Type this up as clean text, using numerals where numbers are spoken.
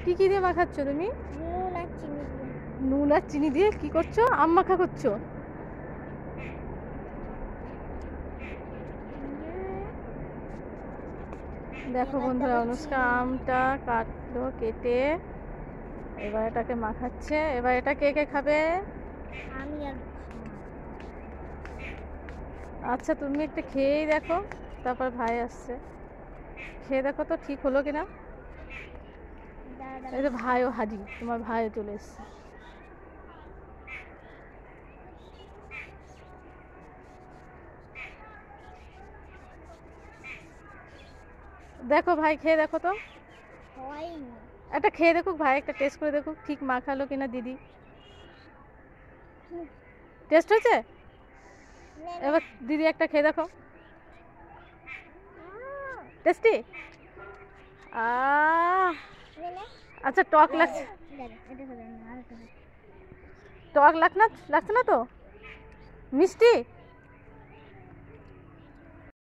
কি কি দিয়ে মাখাচ্ছ তুমি? নুন আর চিনি দিয়ে। নুন আর চিনি দিয়ে কি করছো? আম মাখা করছো? দেখো বন্ধুরা, অনুষ্কা আমটা কাটলো, কেটে এবার এটাকে মাখাচ্ছে। এবার এটা কে কে খাবে? আমি আর আচ্ছা, তুমি একটা খেয়েই দেখো, তারপর ভাই আসছে। খেয়ে দেখো তো ঠিক হলো কিনা। এই তো ভাইও হাজির, তোমার ভাইও চলে এসছে। দেখো ভাই, খেয়ে দেখো তো। হয়নি। একটা খেয়ে দেখুক ভাই, একটা টেস্ট করে দেখুক ঠিক মাখালো কিনা দিদি। টেস্ট হয়েছে? এবার দিদি একটা খেয়ে দেখো। টেস্টি? আচ্ছা, টক লাগছে? টক লাগছে না তো? মিষ্টি?